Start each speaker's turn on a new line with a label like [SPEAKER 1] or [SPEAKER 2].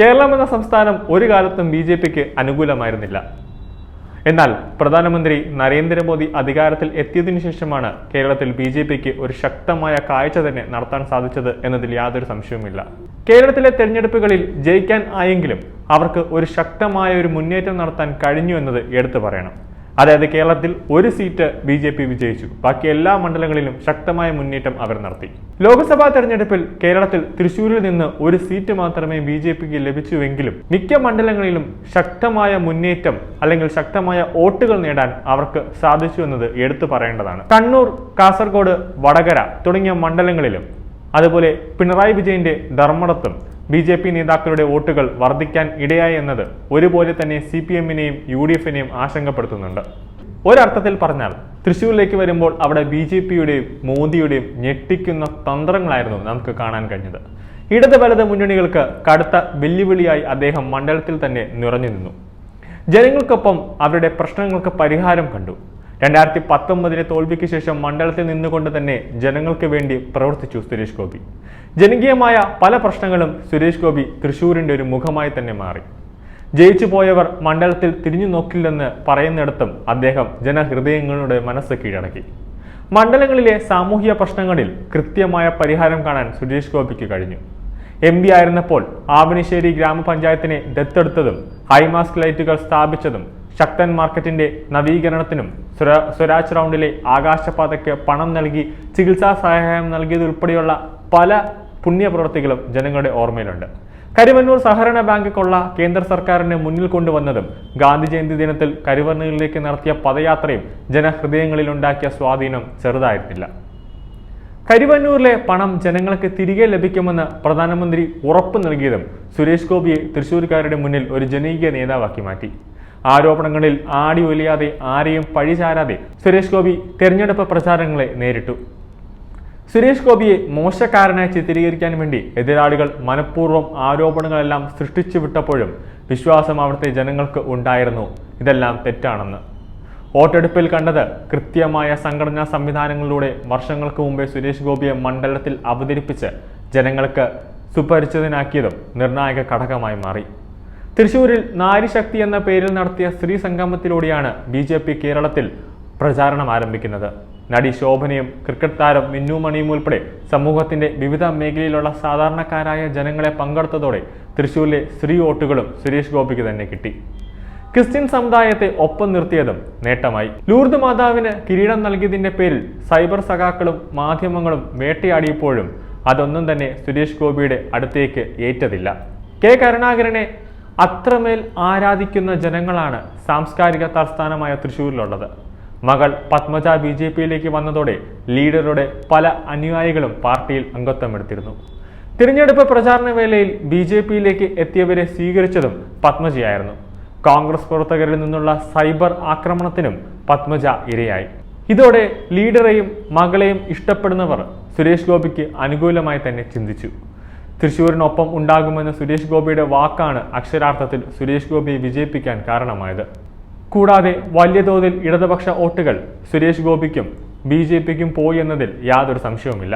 [SPEAKER 1] കേരളം എന്ന സംസ്ഥാനം ഒരു കാലത്തും ബി.ജെ.പിക്ക് അനുകൂലമായിരുന്നില്ല. എന്നാൽ പ്രധാനമന്ത്രി നരേന്ദ്രമോദി അധികാരത്തിൽ എത്തിയതിനു ശേഷമാണ് കേരളത്തിൽ ബി.ജെ.പിക്ക് ഒരു ശക്തമായ കാഴ്ച തന്നെ നടത്താൻ സാധിച്ചത് എന്നതിൽ യാതൊരു സംശയവുമില്ല. കേരളത്തിലെ തെരഞ്ഞെടുപ്പുകളിൽ ജയിക്കാൻ ആയെങ്കിലും അവർക്ക് ഒരു ശക്തമായ ഒരു മുന്നേറ്റം നടത്താൻ കഴിഞ്ഞു എന്നത് എടുത്തു പറയണം. അതായത് കേരളത്തിൽ ഒരു സീറ്റ് ബി.ജെ.പി വിജയിച്ചു, ബാക്കി എല്ലാ മണ്ഡലങ്ങളിലും ശക്തമായ മുന്നേറ്റം അവർ നടത്തി. ലോക്സഭാ തെരഞ്ഞെടുപ്പിൽ കേരളത്തിൽ തൃശ്ശൂരിൽ നിന്ന് ഒരു സീറ്റ് മാത്രമേ ബി.ജെ.പിക്ക് ലഭിച്ചുവെങ്കിലും മിക്ക മണ്ഡലങ്ങളിലും ശക്തമായ മുന്നേറ്റം അല്ലെങ്കിൽ ശക്തമായ വോട്ടുകൾ നേടാൻ അവർക്ക് സാധിച്ചു എന്നത് എടുത്തു പറയേണ്ടതാണ്. കണ്ണൂർ, കാസർഗോഡ്, വടകര തുടങ്ങിയ മണ്ഡലങ്ങളിലും അതുപോലെ പിണറായി വിജയന്റെ ധർമ്മടത്തും ബി.ജെ.പി നേതാക്കളുടെ വോട്ടുകൾ വർദ്ധിക്കാൻ ഇടയായി എന്നത് ഒരുപോലെ തന്നെ CPM-നെയും UDF-നെയും ആശങ്കപ്പെടുത്തുന്നുണ്ട്. ഒരർത്ഥത്തിൽ പറഞ്ഞാൽ തൃശ്ശൂരിലേക്ക് വരുമ്പോൾ അവിടെ ബി.ജെ.പിയുടെയും മോദിയുടെയും ഞെട്ടിക്കുന്ന തന്ത്രങ്ങളായിരുന്നു നമുക്ക് കാണാൻ കഴിഞ്ഞത്. ഇടത് വലത് മുന്നണികൾക്ക് കടുത്ത വെല്ലുവിളിയായി അദ്ദേഹം മണ്ഡലത്തിൽ തന്നെ നിറഞ്ഞു നിന്നു. ജനങ്ങൾക്കൊപ്പം അവരുടെ പ്രശ്നങ്ങൾക്ക് പരിഹാരം കണ്ടു. 2019 തോൽവിക്ക് ശേഷം മണ്ഡലത്തിൽ നിന്നുകൊണ്ട് തന്നെ ജനങ്ങൾക്ക് വേണ്ടി പ്രവർത്തിച്ചു സുരേഷ് ഗോപി. ജനകീയമായ പല പ്രശ്നങ്ങളും സുരേഷ് ഗോപി തൃശ്ശൂരിന്റെ ഒരു മുഖമായി തന്നെ മാറി. ജയിച്ചു പോയവർ മണ്ഡലത്തിൽ തിരിഞ്ഞു നോക്കില്ലെന്ന് പറയുന്നിടത്തും അദ്ദേഹം ജനഹൃദയങ്ങളുടെ മനസ്സ് കീഴടക്കി. മണ്ഡലങ്ങളിലെ സാമൂഹിക പ്രശ്നങ്ങളിൽ കൃത്യമായ പരിഹാരം കാണാൻ സുരേഷ് ഗോപിക്ക് കഴിഞ്ഞു. MP ആയിരുന്നപ്പോൾ ആവണിശ്ശേരി ഗ്രാമപഞ്ചായത്തിനെ ദത്തെടുത്തതും ഹൈമാസ്റ്റ് ലൈറ്റുകൾ സ്ഥാപിച്ചതും ശക്തൻ മാർക്കറ്റിന്റെ നവീകരണത്തിനും സ്വരാജ് റൗണ്ടിലെ ആകാശപാതയ്ക്ക് പണം നൽകി ചികിത്സാ സഹായം നൽകിയതുൾപ്പെടെയുള്ള പല പുണ്യപ്രവൃത്തികളും ജനങ്ങളുടെ ഓർമ്മയിലുണ്ട്. കരുവന്നൂർ സഹകരണ ബാങ്ക് കൊള്ള കേന്ദ്ര സർക്കാരിനെ മുന്നിൽ കൊണ്ടുവന്നതും ഗാന്ധി ജയന്തി ദിനത്തിൽ കരുവന്നൂരിലേക്ക് നടത്തിയ പദയാത്രയും ജനഹൃദയങ്ങളിൽ ഉണ്ടാക്കിയ സ്വാധീനം ചെറുതായിരുന്നില്ല. കരുവന്നൂരിലെ പണം ജനങ്ങൾക്ക് തിരികെ ലഭിക്കുമെന്ന് പ്രധാനമന്ത്രി ഉറപ്പ് നൽകിയതും സുരേഷ് ഗോപിയെ തൃശ്ശൂർക്കാരുടെ മുന്നിൽ ഒരു ജനകീയ നേതാവാക്കി മാറ്റി. ആരോപണങ്ങളിൽ ആടി ഒലിയാതെ ആരെയും പഴിചാരാതെ സുരേഷ് ഗോപി തെരഞ്ഞെടുപ്പ് പ്രചാരണങ്ങളെ നേരിട്ടു. സുരേഷ് ഗോപിയെ മോശക്കാരനായി ചിത്രീകരിക്കാൻ വേണ്ടി എതിരാളികൾ മനഃപൂർവ്വം ആരോപണങ്ങളെല്ലാം സൃഷ്ടിച്ചു വിട്ടപ്പോഴും വിശ്വാസം അവിടുത്തെ ജനങ്ങൾക്ക് ഉണ്ടായിരുന്നു ഇതെല്ലാം തെറ്റാണെന്ന്. വോട്ടെടുപ്പിൽ കണ്ടത് കൃത്യമായ സംഘടനാ സംവിധാനങ്ങളിലൂടെ വർഷങ്ങൾക്ക് മുമ്പേ സുരേഷ് ഗോപിയെ മണ്ഡലത്തിൽ അവതരിപ്പിച്ച് ജനങ്ങൾക്ക് സുപരിചിതനാക്കിയതും നിർണായക ഘടകമായി മാറി. തൃശ്ശൂരിൽ നാരിശക്തി എന്ന പേരിൽ നടത്തിയ സ്ത്രീ സംഗമത്തിലൂടെയാണ് ബി.ജെ.പി കേരളത്തിൽ പ്രചാരണം ആരംഭിക്കുന്നത്. നടി ശോഭനയും ക്രിക്കറ്റ് താരം മിന്നു മണിയും ഉൾപ്പെടെ സമൂഹത്തിന്റെ വിവിധ മേഖലയിലുള്ള സാധാരണക്കാരായ ജനങ്ങളെ പങ്കെടുത്തതോടെ തൃശ്ശൂരിലെ സ്ത്രീ വോട്ടുകളും സുരേഷ് ഗോപിക്ക് തന്നെ കിട്ടി. ക്രിസ്ത്യൻ സമുദായത്തെ ഒപ്പം നിർത്തിയതും നേട്ടമായി. ലൂർദ് മാതാവിന് കിരീടം നൽകിയതിന്റെ പേരിൽ സൈബർ സഖാക്കളും മാധ്യമങ്ങളും വേട്ടയാടിയപ്പോഴും അതൊന്നും തന്നെ സുരേഷ് ഗോപിയുടെ അടുത്തേക്ക് ഏറ്റതില്ല. കെ കരുണാകരനെ അത്രമേൽ ആരാധിക്കുന്ന ജനങ്ങളാണ് സാംസ്കാരിക തലസ്ഥാനമായ തൃശ്ശൂരിലുള്ളത്. മകൾ പത്മജ ബി.ജെ.പിയിലേക്ക് വന്നതോടെ ലീഡറുടെ പല അനുയായികളും പാർട്ടിയിൽ അംഗത്വമെടുത്തിരുന്നു. തിരഞ്ഞെടുപ്പ് പ്രചാരണ വേളയിൽ ബി.ജെ.പിയിലേക്ക് എത്തിയവരെ സ്വീകരിച്ചതും പത്മജയായിരുന്നു. കോൺഗ്രസ് പ്രവർത്തകരിൽ നിന്നുള്ള സൈബർ ആക്രമണത്തിനും പത്മജ ഇരയായി. ഇതോടെ ലീഡറെയും മകളെയും ഇഷ്ടപ്പെടുന്നവർ സുരേഷ് ഗോപിക്ക് അനുകൂലമായി തന്നെ ചിന്തിച്ചു. തൃശ്ശൂരിനൊപ്പം ഉണ്ടാകുമെന്ന സുരേഷ് ഗോപിയുടെ വാക്കാണ് അക്ഷരാർത്ഥത്തിൽ സുരേഷ് ഗോപിയെ വിജയിപ്പിക്കാൻ കാരണമായത്. കൂടാതെ വലിയ തോതിൽ ഇടതുപക്ഷ വോട്ടുകൾ സുരേഷ് ഗോപിക്കും ബി.ജെ.പിക്കും പോയി എന്നതിൽ യാതൊരു സംശയവുമില്ല.